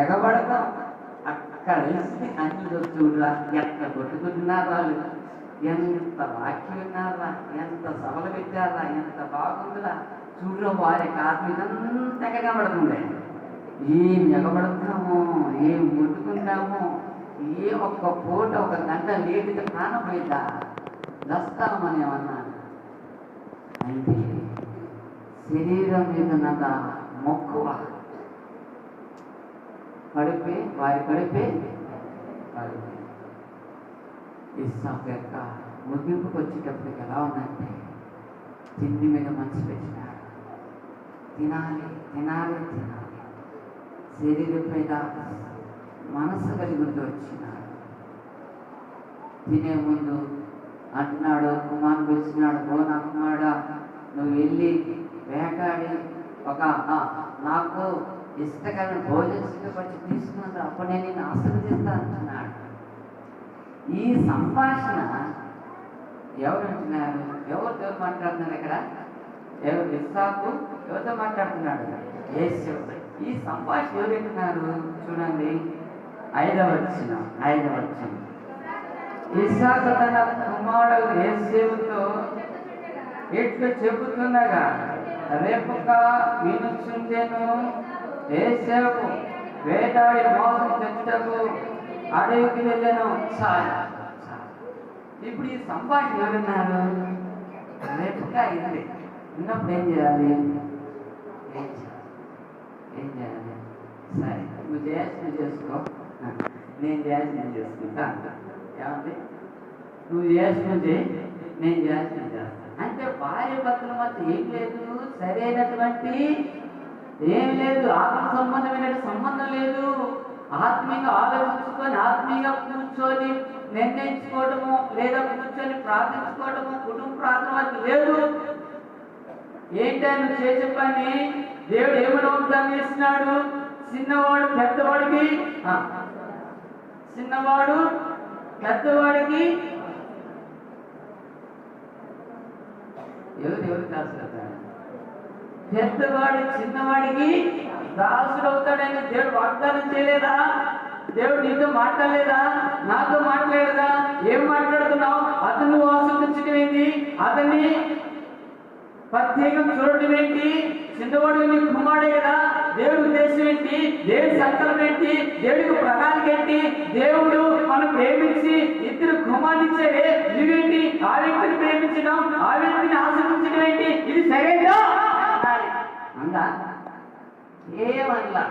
ఎగబడతాం. అక్కడ వేసి అన్ని చూడరా, ఎంత కొట్టుకుంటున్నారు వాళ్ళు, ఎంత వాక్యం విన్నారా, ఎంత సభలు పెట్టారా, ఎంత బాగుందిరా చూడరా. వారికి ఆత్మీయంతా ఎగబడుతుంది. ఏం ఎగబడతామో, ఏం ముట్టుకుంటామో, ఏ ఒక్క పూట ఒక గంట లేటిగా ప్రాణం పోయిద్దా, దస్తామని ఏమన్నా అంటే శరీరం మీద నన్న మక్కువ, కడిపే వారి కడిపే కడిపే. ఇస్సాకు యొక్క ముగింపుకు వచ్చేటప్పటికి ఎలా ఉందంటే, తిండి మీద మనసు పెట్టినాడు. తినాలి తినాలి తినాలి, శరీరం మీద మనసు కలిగి వచ్చినాడు. తినే ముందు అంటున్నాడు, కుమారుడు పిలిచినాడు, ఓ నా కుమారుడా, నువ్వు వెళ్ళి వేటాడి ఒక నాకు ఇష్టకరమైన భోజనం సిద్ధపరిచి తీసుకున్నాడు, అప్పుడు నేను నిన్ను ఆశీర్వదిస్తా అంటున్నాడు. ఈ సంభాషణ ఎవరు అంటున్నారు? ఎవరితో మాట్లాడుతున్నారు ఇక్కడ? ఎవరు? ఇస్సాకు ఎవరితో మాట్లాడుతున్నాడు? యేసేపు. ఈ సంభాషణ ఎవరు వింటున్నారు? చూడండి, 5వ వచనం. ఇస్సాకు తన కుమారుడు యేసేపుతో ఇట్లు చెబుతుండగా రేపుక వినుచుండెను. యేసేపు వేటాడి మోసం తెచ్చుటకు అడవికి వెళ్ళాను. ఇప్పుడు ఈ సంభాషణ ఎవరున్నారు? రేపుక ఇది ఉన్నప్పుడు ఏం చేయాలి? సరే, నువ్వు చేయాల్సి చేసుకో, నేను చేయాల్సి నేను చేసుకుంటా అంట. ఏమంటే నువ్వు చేయాల్సి నేను చేయాల్సి చేస్తాను అంటే భార్య భర్తల మధ్య ఏం లేదు, సరైనటువంటి ఏం లేదు, ఆత్మ సంబంధమైన సంబంధం లేదు. ఆత్మీయంగా ఆలోచించుకొని ఆత్మీయంగా కూర్చొని నిర్ణయించుకోవడము, లేదా కూర్చొని ప్రార్థించుకోవడము, కుటుంబ ప్రార్థన వరకు లేదు. ఏంటని చేసే పని దేవుడు ఏమని వాగ్దానం చేస్తున్నాడు? చిన్నవాడు పెద్దవాడికి, చిన్నవాడు పెద్దవాడికి ఎవరు కాదు కదా, పెద్దవాడు చిన్నవాడికి దాసుడు అవుతాడని దేవుడు వాగ్దానం చేయలేదా? దేవుడు నీతో మాట్లాడలేదా? నాతో మాట్లాడలేదా? ఏం మాట్లాడుతున్నావు? అతను ఆస్వాదించడం ఏంటి? అతన్ని ప్రత్యేకం చూడటం ఏంటి? చిన్నవాడు నీ కుమారుడే కదా. దేవుడి ఉద్దేశం ఏంటి? దేవుడి సంకల్పం ఏంటి? దేవుడికి ప్రణాళిక ఏంటి? దేవుడు మనం ప్రేమించి ఇద్దరు కుమారునిచ్చాడే, నువ్వేంటి ఆ వ్యక్తిని ప్రేమించడం, ఆ వ్యక్తిని ఆశ్రయించడం ఏంటి? ఇది సరైనదా అందా? ఏమన్నా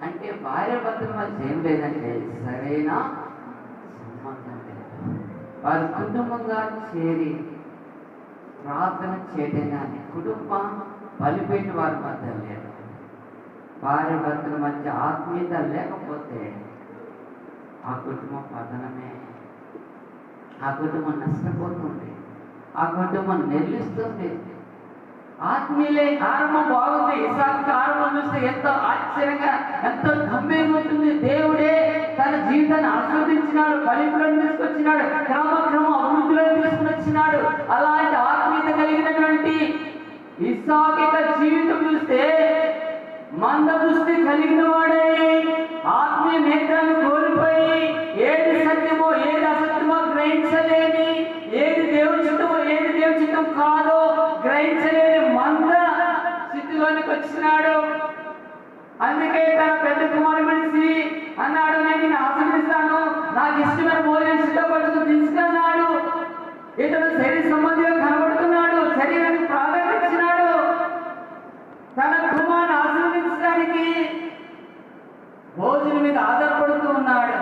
అంటే భార్య భర్తల మధ్య ఏం లేదంటే సరైన సంబంధం లేదు. వారి కుటుంబంగా చేరి ప్రార్థన చేయటం కానీ కుటుంబం బలిపెట్టి వారి మధ్య లేదు. భార్య భర్తల మధ్య ఆత్మీయత లేకపోతే ఆ కుటుంబం పతనమే. ఆ కుటుంబం నష్టపోతుంది, ఆ కుటుంబం నిర్లిస్తుంది. ఆత్మీయులే ఆరంభం బాగుంది. ఇస్సాకు ఆరంభం చూస్తే ఎంత ఆశ్చర్యంగా, ఎంత గంభీరంగా ఉంటుంది. దేవుడే తన జీవితాన్ని ఆస్వాదించినాడు, ఫలింపులను తీసుకొచ్చినాడు, క్రమక్రమ అభివృద్ధిలో తీసుకుని వచ్చినాడు. అలాంటి ఆత్మీయత కలిగినటువంటి ఇస్సాకు యొక్క జీవితం చూస్తే మందదృష్టి కలిగిన వాడే, ఆత్మీయ నేత్రాన్ని కోల్పోయి ఏది సత్యమో ఏది అసత్యమో గ్రహించలేని, ఏది దేవుడి చిత్తమో ఏది దేవుడి చిత్తం కాదో గ్రహించలేని మంద స్థితిలోనికి వచ్చినాడు. అందుకే తన పెద్ద కుమారుడు పిలిచి అన్నాడు, నేను నిన్ను ఆశీర్వదిస్తాను, నాకు ఇష్టమైన భోజనం సిద్ధపడుతూ తీసుకున్నాడు. ఇతను శరీర సంబంధిగా కనబడుతున్నాడు, శరీరానికి ప్రాధాన్యత ఇచ్చినాడు. తన కుమారుని ఆశీర్వదించడానికి భోజనం మీద ఆధారపడుతూ ఉన్నాడు.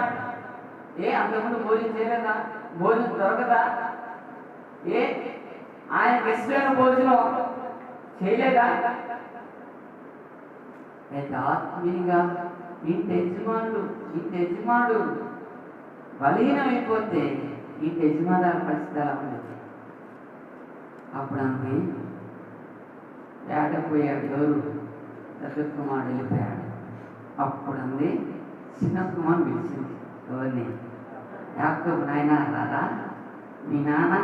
అంతకుముందు భోజనం చేయలేదా? భోజనం దొరకదా? ఆయనకి ఇష్టమైన భోజనం చేయలేదా? అయితే ఆత్మీయంగా ఇంటి యజమానుడు బలహీనమైపోతే ఇంటి యజమానుల పరిస్థితి ఎలా ఉండదు? అప్పుడు అంది ఏడపోయాడు, ఎవరు? పెద్ద కుమారుడు వెళ్ళిపోయాడు. అప్పుడు అంది చిన్న కుమారుడు పిలిచింది, ఎవరిని? యాకోబు, నాయన రారా, మీ నాన్న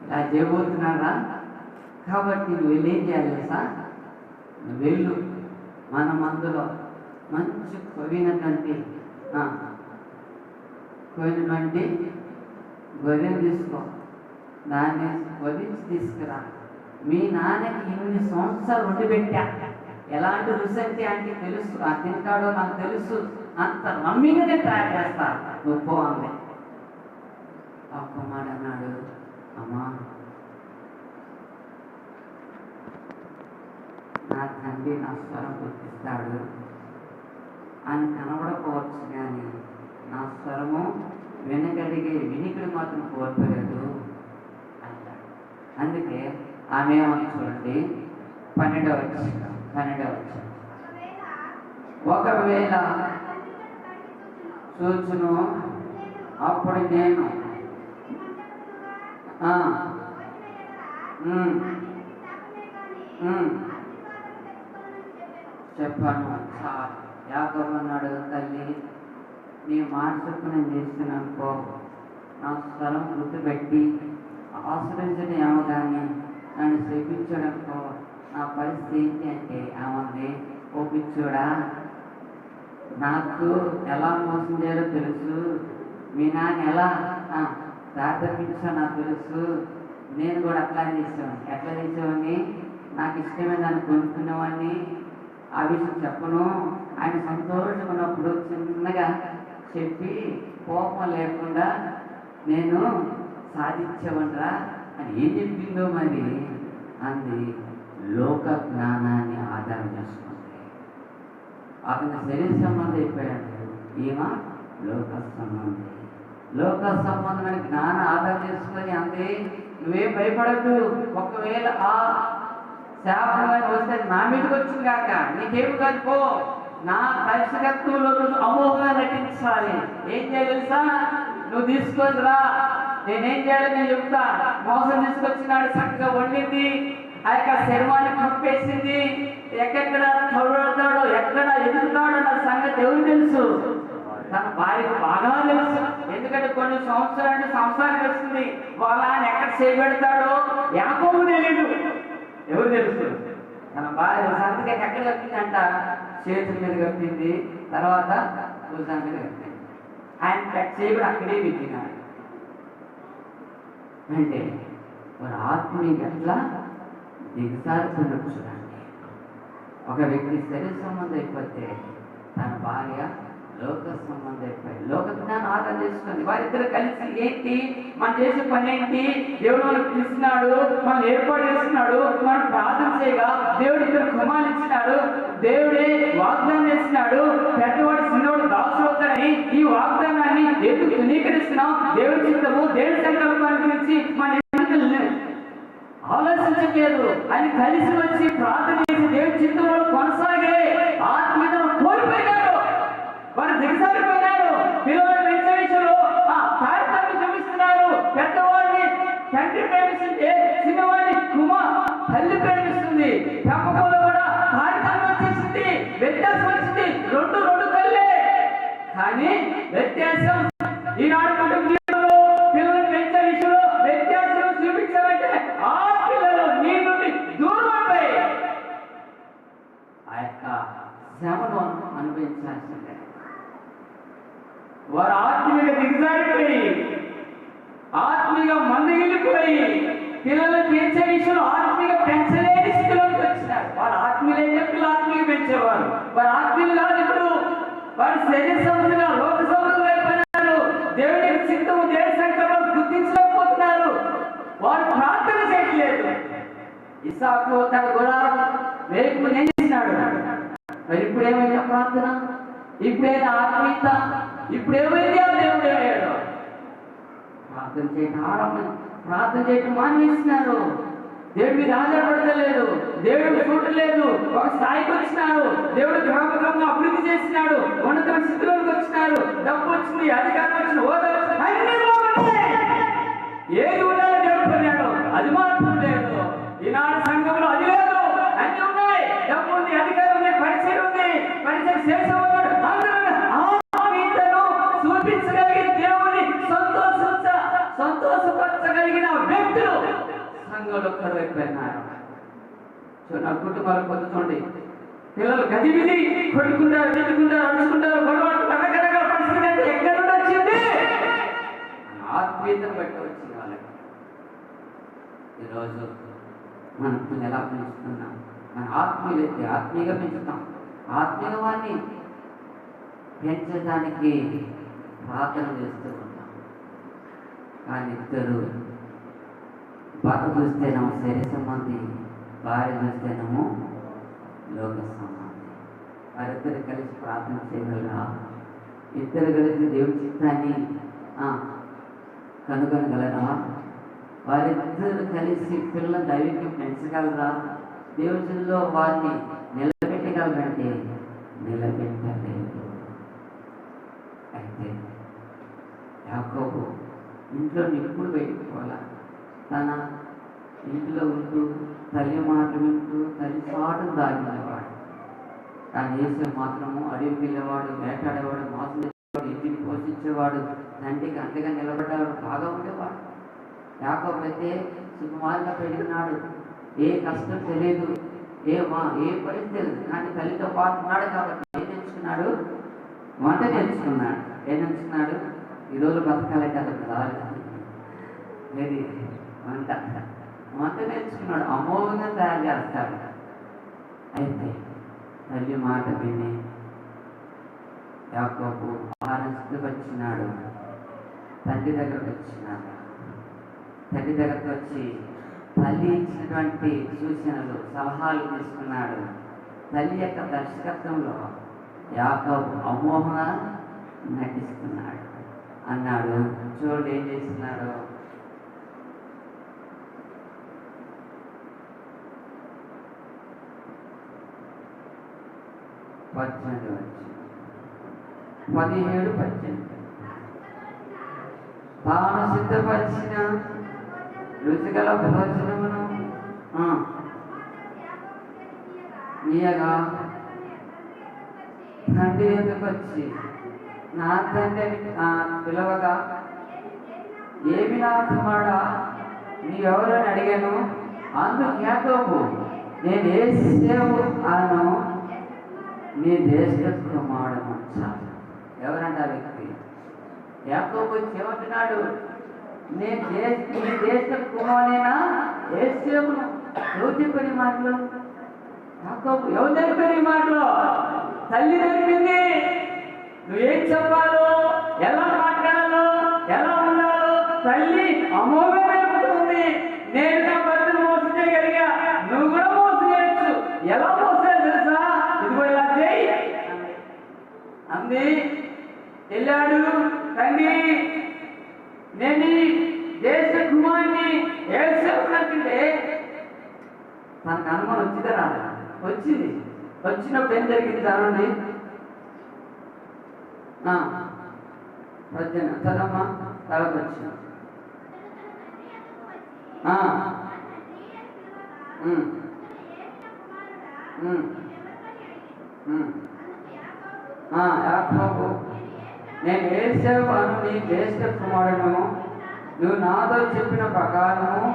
ఇలా చేయబోతున్నారా, కాబట్టి నువ్వు వెళ్ళేం చేయాలి తెలుసా? నువ్వు వెళ్ళు, మన మందులో మంచి కొవ్వినటువంటి గొర్రెలు తీసుకో, దాన్ని వధించి తీసుకురా. మీ నాన్నకి ఇన్ని సంవత్సరాలు వండి పెట్టా, ఎలాంటి రుచి అంటే తెలుసు, తింటాడో నాకు తెలుసు, అంత నమ్మిగానే ట్రాక్ చేస్తా, నువ్వు పో అంది. ఆ కుమారుడు అన్నాడు, అమ్మా నా తండ్రి నా స్వరం గుర్తిస్తాడు అని కనబడకపోవచ్చు, కానీ నా స్వరము వినగలిగే వినికిడి మాత్రం కోల్పోలేదు అంటాడు. అందుకే ఆమె చూడండి 12వ వచనం, ఒకవేళ చూచును అప్పుడు నేను చెప్పాను. యాకోబు అన్నాడు, తల్లి నీ మాట చెప్పు నేను చేస్తున్నానుకో, నా స్వరం గుర్తుపెట్టి ఆశ్రయించడం ఏమో కానీ నన్ను చేపించడంతో నా పరిస్థితి ఏంటి అంటే ఏమంది, ఓ పిచ్చోడా, నాకు ఎలా మోసం చేయాలో తెలుసు, మీ నాన్న ఎలా దారి తప్పించా నాకు తెలుసు, నేను కూడా అట్లా చేసేవాడిని. ఎట్లా చేసేవాడిని, నాకు ఇష్టమైన దాన్ని కొనుక్కునేవాడిని, ఆ విషయం చెప్పను, ఆయన సంతోషంగా ఉన్నప్పుడు చిన్నగా చెప్పి కోపం లేకుండా నేను సాధించేవనరా అని ఏం చెప్పిందో మరి అంది. లోక జ్ఞానాన్ని ఆధారం చేసుకుంది. అతని శరీర సంబంధం అయిపోయాడు, ఈమె లోక సంబంధం. లోక సంబంధమైన జ్ఞానం ఆధారం చేసుకొని అంతే, నువ్వేం భయపడద్దు, ఒకవేళ ఆ శాపమైన వస్తే నా మీదకి వచ్చింది కాక నీకేమి కాదు, పో, నా దర్శకత్వంలో అమోఘంగా నటించాలి. ఏం చేయాలి తెలుసా, నువ్వు తీసుకొని రా, నేనేం చేయాలి నేను చెప్తా. మోసం తీసుకొచ్చినాడు, చక్కగా వండింది, ఆ యొక్క శర్వాన్ని కప్పేసింది, ఎక్కడెక్కడ తొడతాడో ఎక్కడ ఎదుగుతాడో నా సంగతి ఎవరు తెలుసు, తన భార్యకు బాగా తెలుసు. ఎందుకంటే కొన్ని సంవత్సరానికి వస్తుంది, వాళ్ళ ఆయన ఎక్కడ చేయబెడతాడో యాకోబు తెలియదు, ఎవరు తెలుసు, తన భార్య సంతకి ఎక్కడ కప్పిందంట, చేతుల మీద కప్పింది, తర్వాత భుజాల మీద కప్పింది. ఆయన చేయబడి అక్కడే పెట్టినాడు. అంటే వారి ఆత్మీయ ఎట్లా దిగజారుతున్నట్టు చూడండి. ఒక వ్యక్తి శరీర సంబంధం అయిపోతే తన భార్య లోక సంబంధం అయిపోయి లోక జ్ఞానం ఆధారం చేసుకుంది. వారిద్దరు కలిసి ఏంటి మనం చేసే పని ఏంటి, దేవుడు మనకు పిలిచినాడు, మనం ఏర్పాటు చేస్తున్నాడు, మనం ప్రార్థన చేయగా దేవుడు ఇద్దరు కుమారులు ఇచ్చినాడు, దేవుడే వాగ్దానం చేస్తున్నాడు, పెద్దవాడు చిన్నవాడు దాసులు అవుతాడని. ఈ వాగ్దానాన్ని ఎందుకు ధృవీకరిస్తున్నాం, దేవుడి చిత్తము దేవుడి సంకల్పాన్ని గురించి మన ఆలోచించలేదు అని కలిసి వచ్చి ప్రార్థన చేసి దేవుడి చిత్తంలో కొనసాగే ఆత్మీయతను కోల్పోయినాడు, వారు దిగజారిపోయినారు. పిల్లలు పెంచే విషయంలో తారతమ్యం చూపిస్తున్నారు. పెద్దవాడిని తండ్రి ప్రేమిస్తుంటే చిన్నవాడిని తల్లి ప్రేమిస్తుంది. పెంపకంలో కూడా తారతమ్యం వచ్చేసింది, వ్యత్యాసం వచ్చింది. రెండు కళ్ళే, కానీ వ్యత్యాసం ఈనాడు కుటుంబంలో పిల్లలు పెంచే విషయంలో వ్యత్యాసం చూపించాలంటే ఆ పిల్లలు నీ నుండి దూరం అయిపోయి ఆ యొక్క శ్రమను అనుభవించాల్సిందే. వారు ఆత్మీయంగా దిగజారిపోయి ఆత్మీయంగా మందగిలిపోయి పిల్లలు పెంచే విషయంలో ఆత్మీయంగా పెంచలేని స్థితిలోకి వచ్చినారు. వారు ఆత్మీయులైతే పిల్లలు ఆత్మీయంగా పెంచేవారు, వారు ఆత్మీయులు కాదు. ఇప్పుడు వారు శరీర సంబంధంగా లోక సంబంధంగా అయిపోయినారు. దేవుడి చిత్తము దేవుడి సంకల్పం గుర్తించలేకపోతున్నారు. వారు ప్రార్థన చేయట్లేదు. ఇస్సాకు తన గుడారం వేపు నేర్చినాడు, మరి ఇప్పుడు ఏమైనా ప్రార్థన, ఇప్పుడైనా ఆత్మీయత, ఇప్పుడేమైంది ఆ దేవుడు అయ్యాడు. ప్రార్థన చేయటం మానేసినారు. దేవుడి మీద ఆధారపడలేదు, దేవుడు చూడలేదు. ఒక స్థాయికి వచ్చినారు, దేవుడు గ్రామకంగా అభివృద్ధి చేసినాడు, ఉన్నత స్థితిలోకి వచ్చినారు, డబ్బు వచ్చింది, అధికారం వచ్చింది, హోదా వచ్చింది, అన్ని బాగున్నాయి. ఏది ఉండాలో దేవుడు పొందాడు, అది మాత్రం లేదు. ఈనాడు సంఘంలో అది లేదు, అన్ని ఉన్నాయి. డబ్బు ఉంది, అధికారం ఉంది, పరిచయం ఉంది, పరిచయం చేసేవాడు. చూపించగలిగిన దేవుని సంతోషపరచగలిగిన వ్యక్తులు సంఘంలో కరువైపోయినారు. నా కుటుంబాలు పొందుతుంది. పిల్లలు గదిబిది కొట్టుకుంటారు, తిట్టుకుంటారు, అడుచుకుంటారు, గొడవలు రకరకాల పరిస్థితి అంటే ఎక్కడ నుండి వచ్చింది? ఆత్మీయతను బట్టి వచ్చింది వాళ్ళకి. ఈరోజు మనం ఎలా పెంచుతున్నాం? మన ఆత్మీయులైతే ఆత్మీయంగా పెంచుతాం. ఆత్మీయ వాడిని పెంచడానికి ప్రార్థన చేస్తూ ఉంటాం. కానీ ఇద్దరు భర్త చూస్తేనేమో శరీర సంబంధి, భార్య చూస్తేనేమో లోక సంబంధి. వారిద్దరు కలిసి ప్రార్థన చేయగలరా? ఇద్దరు కలిసి దేవుడి చిత్తాన్ని కనుగొనగలరా? వారిద్దరు కలిసి పిల్లల దైవికం పెంచగలరా? దేవుడిలో వారిని నిలబెట్టగలరంటే నిలబెట్టలేదు. అయితే యాకోబు ఇంట్లో నిప్పుడు పెట్టుకోవాలా, తన ఇంట్లో ఉంటూ తల్లి మాటలు వింటూ తల్లి చాటును దాగినవాడు. కానీ యేసు మాత్రము అడవి పిల్లవాడు, వేటాడేవాడు, మోసం చేసేవాడు, ఇంటిని పోషించేవాడు, తండ్రికి అంతగా నిలబడ్డవాడు, బాగా ఉండేవాడు. యాకోబు అయితే సుకుమారుగా పెరిగినాడు. ఏ కష్టం తెలియదు, ఏ పరిస్థితి తెలియదు. కానీ తల్లితో పాటు ఉన్నాడు కాబట్టి ఏం నేర్చుకున్నాడు? వంట నేర్చుకున్నాడు. ఏం నేర్చుకున్నాడు? ఈరోజు బతకాలంటే అతను రాలేదు, వంట నేర్చుకున్నాడు. అమోఘంగా తయారు చేస్తాడు. అయితే తల్లి మాట విని యాకోబు ఆహారం వచ్చినాడు. తండ్రి దగ్గరకు వచ్చినాడు. తండ్రి దగ్గరకు వచ్చి తల్లి ఇచ్చినటువంటి సూచనలు, సలహాలు తీసుకున్నాడు. తల్లి యొక్క దర్శకత్వంలో యాకోబు అమోఘంగా నటిస్తున్నాడు అన్నాడు. చూడండి ఏం చేస్తున్నాడు. పద్దెనిమిది 17, 18 తాను సిద్ధపరిచిన రుచిగల భోజనమును ఇయ్యగా తండ్రి ఎందుకు వచ్చి నా తండ్రి పిలవగా, ఏమి నా కుమారుడా నీవెవరని అడిగాను. అందుకు యాకోబు, నేను యేసేపు అను నీ దేశ కుమారుడు. ఎవరంట ఆ వ్యక్తి? యాకోబు ఏమంటున్నాడు? నేను నీ దేశ కుమారుడైనా యేసేపును. ఎవరు చెప్పని మాటలు? యాకోబు ఎవరు తెలిపని మాటలు? తల్లి తెలిపింది. నువ్వేం చెప్పాలో, ఎలా మాట్లాడాలో, ఎలా ఉండాలో తల్లి అమోఘమైపోతుంది. నేను నా భర్తను మోసం చేయగలిగా, నువ్వు కూడా మోసం చేయొచ్చు. ఎలా మోసం తెలుసా? ఇదిగో ఇలా చేయి అంది. వెళ్ళాడు. తండ్రి నేను దేశ కుమారుని ఏసేపునంటే తనకు అనుమానం వచ్చిందా రాదా? వచ్చింది. వచ్చినప్పుడు ఏం జరిగింది చదవండి. చదమ్మా. తర్వాత వచ్చిన యాకోబు, నేను యేసేపు అను నీ జ్యేష్ఠ కుమారుడును. నువ్వు నాతో చెప్పిన ప్రకారము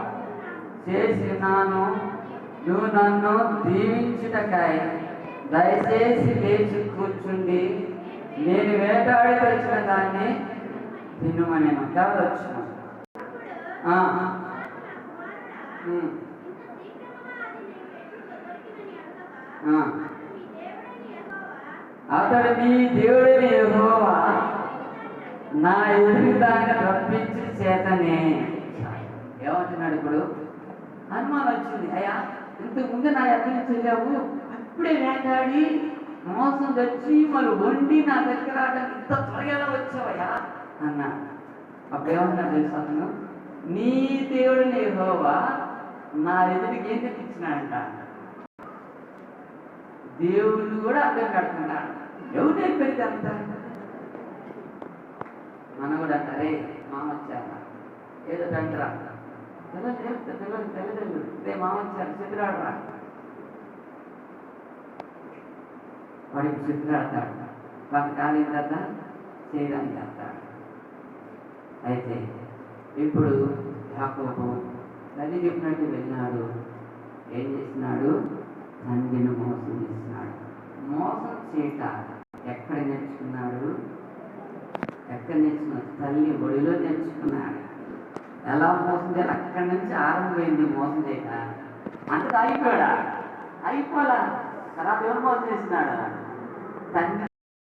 చేసినాను. నువ్వు నన్ను దీవించుటకై దయచేసి లేచి కూర్చుండి నేను వేటాడి వచ్చిన దాన్ని తినుమని తర్వాత వచ్చిన. అతడు నీ దేవుడిని యెహోవా నా ఎదురు దాన్ని రప్పించి చేతనే. ఏమంటున్నాడు ఇప్పుడు? అనుమానం వచ్చింది. అయ్యా, ఇంతకు ముందు నా ఎదురు చెల్లావు, అప్పుడే వేటాడి మోసం తెచ్చి మళ్ళీ వండి నా దగ్గర ఇంత త్వరగా వచ్చావయ్యా అన్నాడు. అప్పుడు ఏమన్నా తెలుసు అతను? నీ దేవుడిని యెహోవా నా ఎదుటికి ఏం తెప్పించినాడంట. దేవుడు కూడా అర్థం కడుతున్నాడు. ఎవడే పెడితే అంత మన కూడా అంటారే, మామ వచ్చారా ఏదో తండ్రా తల్లిదండ్రులు రే మామ వచ్చారు చిత్రాడరా, వాడికి చిత్రాడతాడు. కొంతకాలం తర్వాత చేయడానికి చేస్తాడు. అయితే ఇప్పుడు యాకోబు తల్లి చెప్పినట్టు వెళ్ళినాడు. ఏం చేసినాడు? తండ్రిని మోసం చేస్తున్నాడు. మోసం చేయట ఎక్కడ నేర్చుకున్నాడు? ఎక్కడ నేర్చుకున్నాడు? తల్లి ఒడిలో నేర్చుకున్నాడు. ఎలా మోసం చేయాలి అక్కడి నుంచి ఆరంభమైంది మోసం చేయట. అంటే అయిపోయాడా? అయిపోలా. తర్వాత ఎవరు మోసం చేసినాడు? తండ్రి